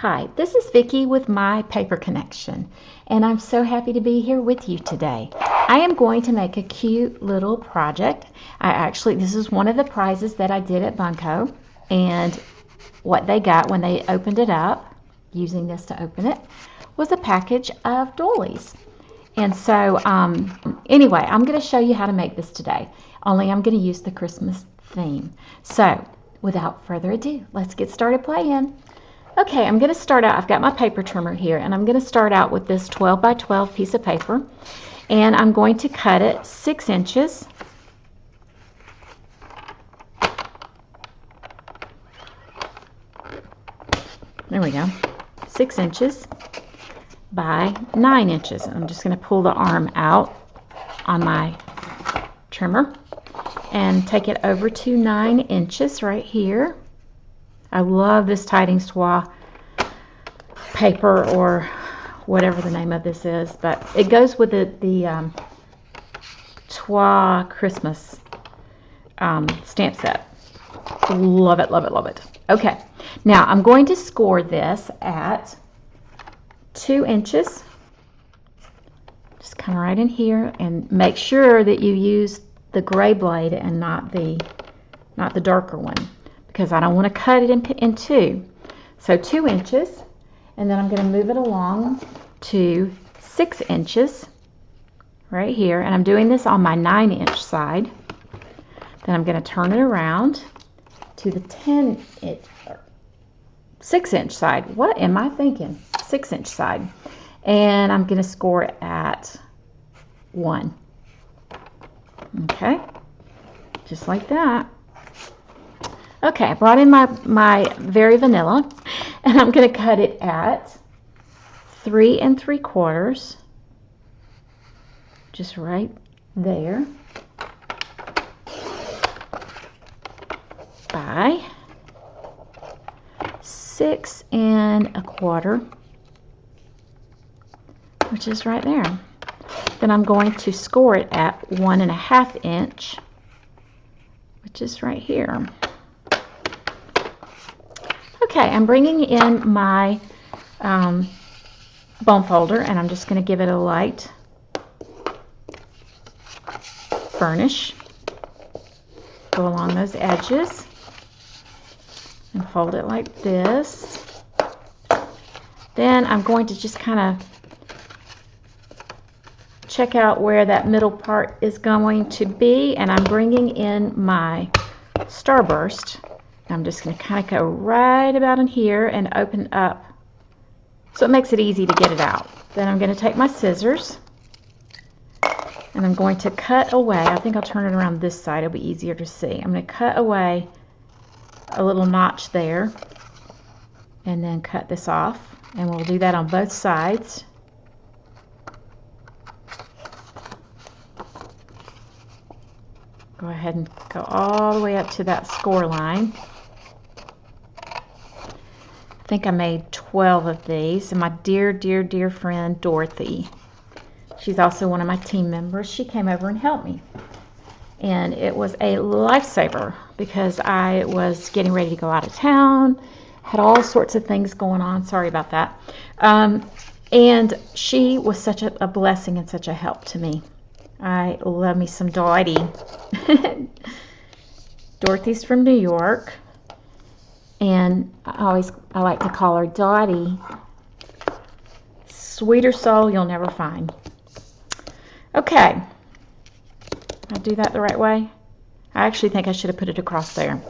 Hi, this is Vicki with My Paper Connection, and I'm so happy to be here with you today. I am going to make a cute little project. This is one of the prizes that I did at Bunco, and what they got when they opened it up, using this to open it, was a package of doilies. And so, anyway, I'm going to show you how to make this today, only I'm going to use the Christmas theme. So, without further ado, let's get started playing. Okay, I'm going to start out, I've got my paper trimmer here, and I'm going to start out with this 12 by 12 piece of paper, and I'm going to cut it 6 inches. There we go, 6 inches by 9 inches. I'm just going to pull the arm out on my trimmer and take it over to 9 inches right here. I love this Tidings Toile paper, or whatever the name of this is, but it goes with the Toile Christmas stamp set. Love it, love it, love it. Okay, now I'm going to score this at 2 inches. Just come right in here and make sure that you use the gray blade and not the darker one, because I don't want to cut it in two. So 2 inches, and then I'm going to move it along to 6 inches right here, and I'm doing this on my 9-inch side. Then I'm going to turn it around to the 6-inch side. What am I thinking? 6-inch side, and I'm going to score it at 1. Okay, just like that. Okay, I brought in my Very Vanilla, and I'm going to cut it at 3 3/4, just right there, by 6 1/4, which is right there. Then I'm going to score it at 1 1/2 inch, which is right here. Okay, I'm bringing in my bone folder, and I'm just going to give it a light burnish. Go along those edges and fold it like this. Then I'm going to just kind of check out where that middle part is going to be, and I'm bringing in my starburst. I'm just going to kind of go right about in here and open up so it makes it easy to get it out. Then I'm going to take my scissors and I'm going to cut away. I think I'll turn it around this side, it'll be easier to see. I'm going to cut away a little notch there and then cut this off, and we'll do that on both sides. Go ahead and go all the way up to that score line. I think I made 12 of these, and my dear, dear, dear friend Dorothy, she's also one of my team members, she came over and helped me. And it was a lifesaver because I was getting ready to go out of town, had all sorts of things going on, sorry about that. And she was such a blessing and such a help to me. I love me some Dottie. Dorothy's from New York, and I like to call her Dottie. Sweeter soul you'll never find. Okay, I do that the right way. I actually think I should have put it across there.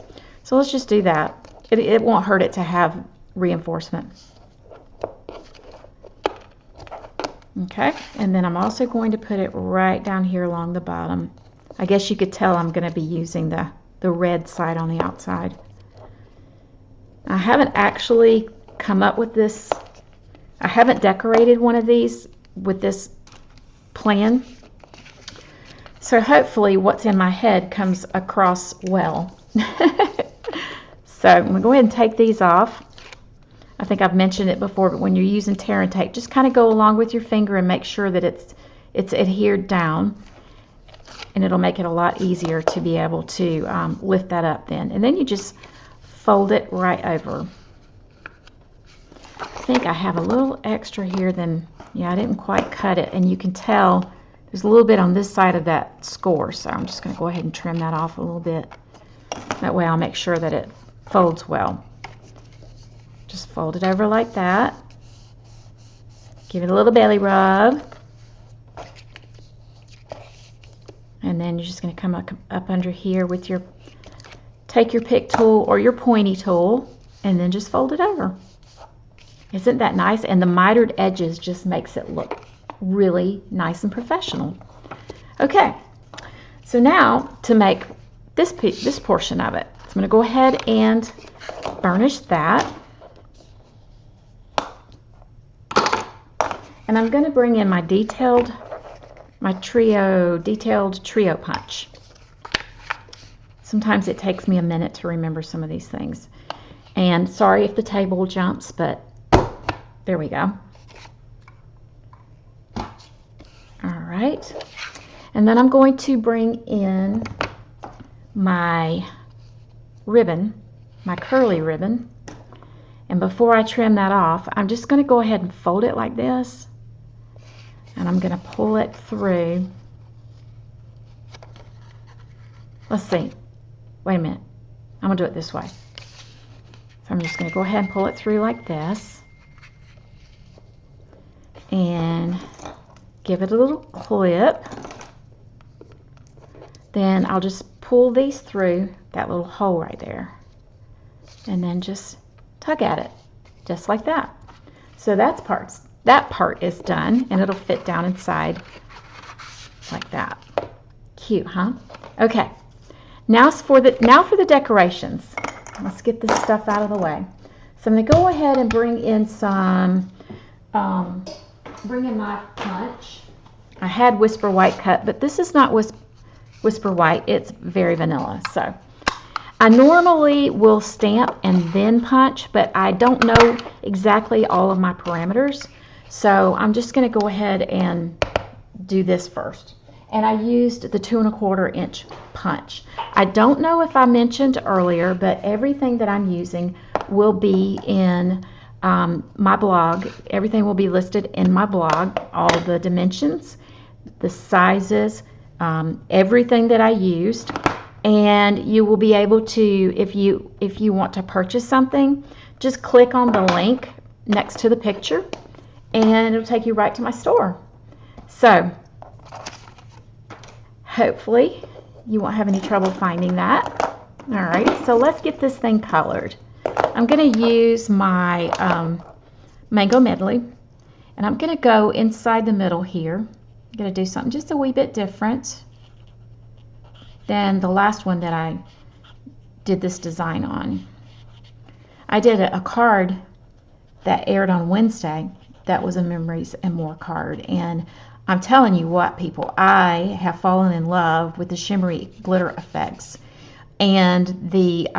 So let's just do that. It won't hurt it to have reinforcement. Okay, and then I'm also going to put it right down here along the bottom. I guess you could tell I'm going to be using the red side on the outside. I haven't actually come up with this. I haven't decorated one of these with this plan. So hopefully what's in my head comes across well. So I'm going to go ahead and take these off. I think I've mentioned it before, but when you're using tear and tape, just kind of go along with your finger and make sure that it's adhered down, and it'll make it a lot easier to be able to lift that up then. And then you just fold it right over. think I have a little extra here than, yeah, I didn't quite cut it, and you can tell there's a little bit on this side of that score, so I'm just going to go ahead and trim that off a little bit. That way I'll make sure that it folds well. Just fold it over like that. Give it a little belly rub. And then you're just going to come up under here with your, take your pick tool or your pointy tool, and then just fold it over. Isn't that nice? And the mitered edges just makes it look really nice and professional. Okay, so now to make this portion of it, so I'm going to go ahead and burnish that. And I'm going to bring in my detailed trio punch. Sometimes it takes me a minute to remember some of these things. And sorry if the table jumps, but there we go. All right. And then I'm going to bring in my ribbon, my curly ribbon. And before I trim that off, I'm just going to go ahead and fold it like this. And I'm going to pull it through. Let's see. Wait a minute. I'm going to do it this way. So I'm just going to go ahead and pull it through like this. And give it a little clip. Then I'll just pull these through that little hole right there. And then just tug at it. Just like that. So that part is done, and it'll fit down inside like that. Cute, huh? Okay. Now for the decorations. Let's get this stuff out of the way. So I'm going to go ahead and bring in some, bring in my punch. I had Whisper White cut, but this is not Whisper White. It's very vanilla. So I normally will stamp and then punch, but I don't know exactly all of my parameters. So I'm just going to go ahead and do this first. And I used the 2 1/4 inch punch. I don't know if I mentioned earlier, but everything that I'm using will be in my blog. Everything will be listed in my blog. All the dimensions, the sizes, everything that I used. And you will be able to, if you want to purchase something, just click on the link next to the picture, and it'll take you right to my store. So hopefully you won't have any trouble finding that. All right, so let's get this thing colored. I'm going to use my Mango Medley, and I'm going to go inside the middle here. I'm going to do something just a wee bit different than the last one that I did this design on. I did a card that aired on Wednesday that was a Memories and More card, and I'm telling you what, people, I have fallen in love with the shimmery glitter effects and the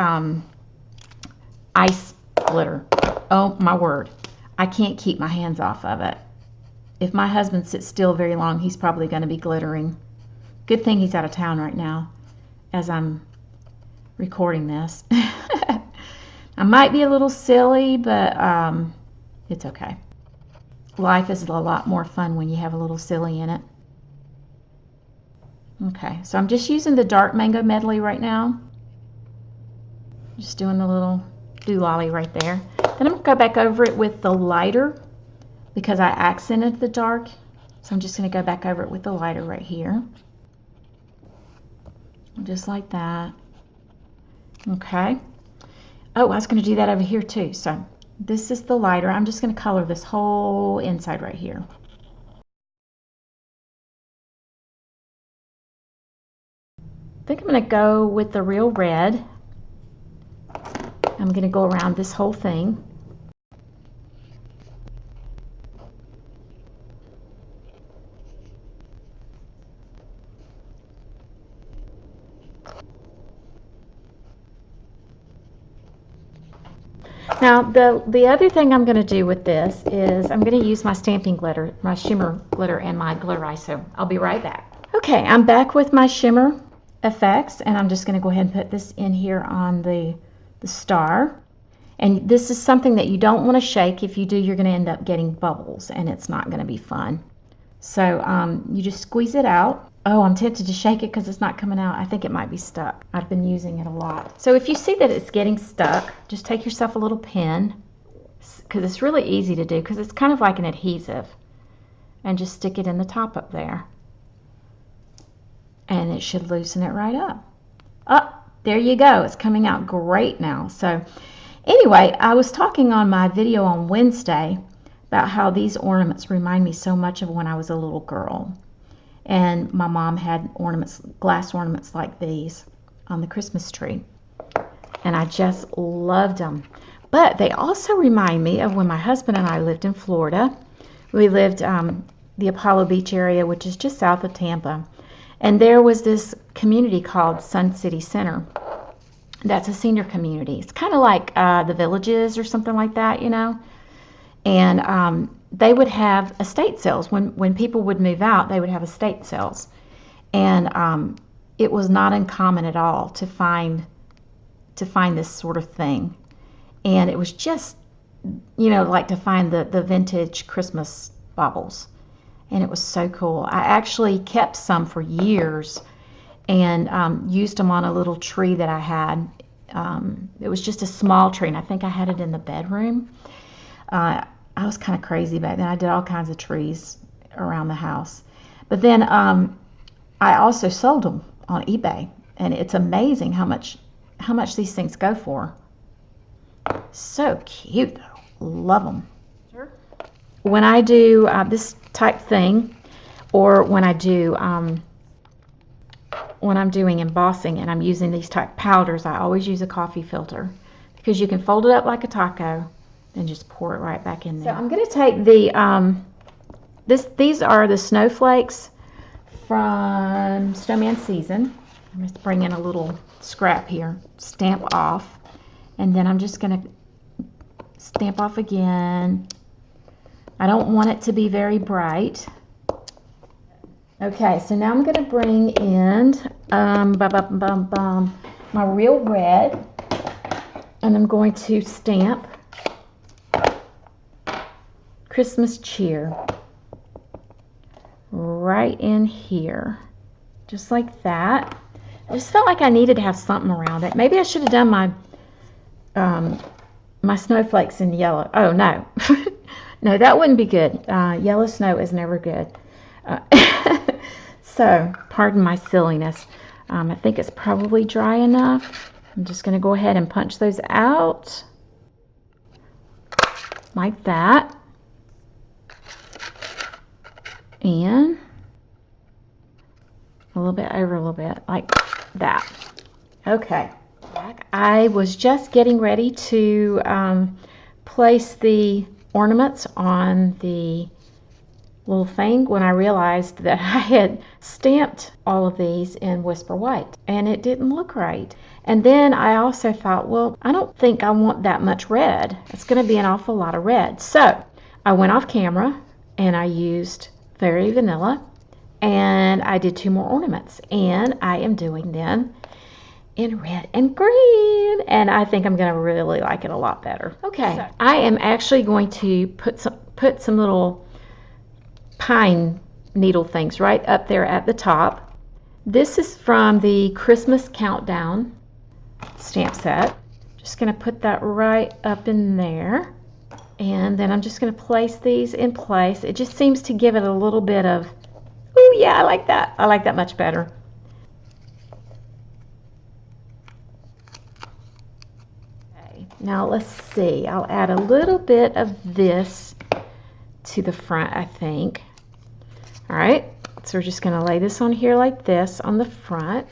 ice glitter. Oh my word, I can't keep my hands off of it. If my husband sits still very long, he's probably going to be glittering. Good thing he's out of town right now as I'm recording this. I might be a little silly, but it's okay. Life is a lot more fun when you have a little silly in it. Okay, so I'm just using the dark Mango Medley right now. Just doing the little doolally right there. Then I'm going to go back over it with the lighter because I accented the dark. So I'm just going to go back over it with the lighter right here. Just like that. Okay. Oh, I was going to do that over here too. So this is the lighter. I'm just going to color this whole inside right here. I think I'm going to go with the real red. I'm going to go around this whole thing. Now, the other thing I'm going to do with this is I'm going to use my stamping glitter, my shimmer glitter, and my glitter ISO. I'll be right back. Okay, I'm back with my shimmer effects, and I'm just going to go ahead and put this in here on the star. And this is something that you don't want to shake. If you do, you're going to end up getting bubbles, and it's not going to be fun. So you just squeeze it out. Oh, I'm tempted to shake it because it's not coming out. I think it might be stuck. I've been using it a lot. So if you see that it's getting stuck, just take yourself a little pin, because it's really easy to do, because it's kind of like an adhesive, and just stick it in the top up there. And it should loosen it right up. Oh, there you go. It's coming out great now. So anyway, I was talking on my video on Wednesday about how these ornaments remind me so much of when I was a little girl. And my mom had ornaments, glass ornaments like these on the Christmas tree. And I just loved them. But they also remind me of when my husband and I lived in Florida. We lived the Apollo Beach area, which is just south of Tampa. And there was this community called Sun City Center. That's a senior community. It's kind of like the Villages or something like that, you know. And they would have estate sales. When people would move out, they would have estate sales. And it was not uncommon at all to find this sort of thing. And it was just, you know, like to find the vintage Christmas baubles. And it was so cool. I actually kept some for years and used them on a little tree that I had. It was just a small tree, and I think I had it in the bedroom. I was kind of crazy back then. I did all kinds of trees around the house. But then I also sold them on eBay, and it's amazing how much these things go for. So cute though. Love them. Sure. When I do this type thing, or when I do when I'm doing embossing and I'm using these type powders, I always use a coffee filter, because you can fold it up like a taco and just pour it right back in there. So I'm going to take the these are the snowflakes from Snowman Season. I'm just bring in a little scrap here, stamp off, and then I'm just going to stamp off again. I don't want it to be very bright. Okay, so now I'm going to bring in my real red, and I'm going to stamp Christmas Cheer right in here, just like that. I just felt like I needed to have something around it. Maybe I should have done my my snowflakes in yellow. Oh no, no, that wouldn't be good. Yellow snow is never good. So, pardon my silliness. I think it's probably dry enough. I'm just going to go ahead and punch those out like that. And a little bit over a little bit like that. Okay. I was just getting ready to place the ornaments on the little thing when I realized that I had stamped all of these in Whisper White, and it didn't look right. And then I also thought, well, I don't think I want that much red. It's going to be an awful lot of red. So I went off camera and I used Fairy Vanilla, and I did 2 more ornaments, and I am doing them in red and green, and I think I'm going to really like it a lot better. Okay, so I am actually going to put some little pine needle things right up there at the top. This is from the Christmas Countdown stamp set. Just going to put that right up in there, and then I'm just going to place these in place. It just seems to give it a little bit of, oh yeah, I like that. I like that much better. Okay, now let's see. I'll add a little bit of this to the front, I think. All right, so we're just going to lay this on here like this on the front.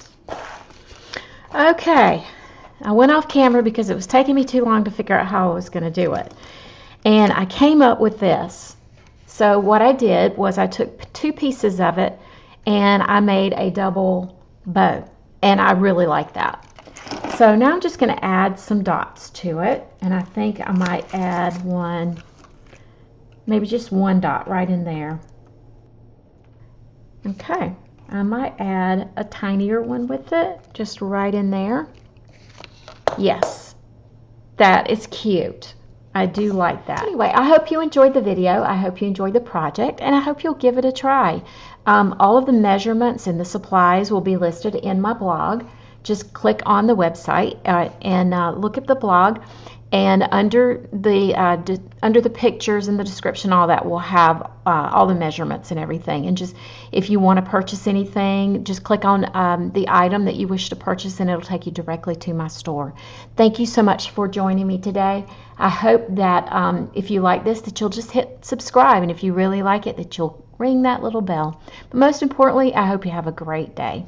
Okay, I went off camera because it was taking me too long to figure out how I was going to do it. And I came up with this. So what I did was I took 2 pieces of it and I made a double bow. And I really like that. So now I'm just going to add some dots to it. And I think I might add one, maybe just 1 dot right in there. Okay, I might add a tinier one with it, just right in there. Yes, That is cute. I do like that. Anyway, I hope you enjoyed the video. I hope you enjoyed the project, and I hope you'll give it a try. All of the measurements and the supplies will be listed in my blog. Just click on the website and look at the blog, and under the pictures and the description, all that will have all the measurements and everything. And just if you want to purchase anything, just click on the item that you wish to purchase, and it'll take you directly to my store. Thank you so much for joining me today. I hope that if you like this, that you'll just hit subscribe, and if you really like it, that you'll ring that little bell. But most importantly, I hope you have a great day.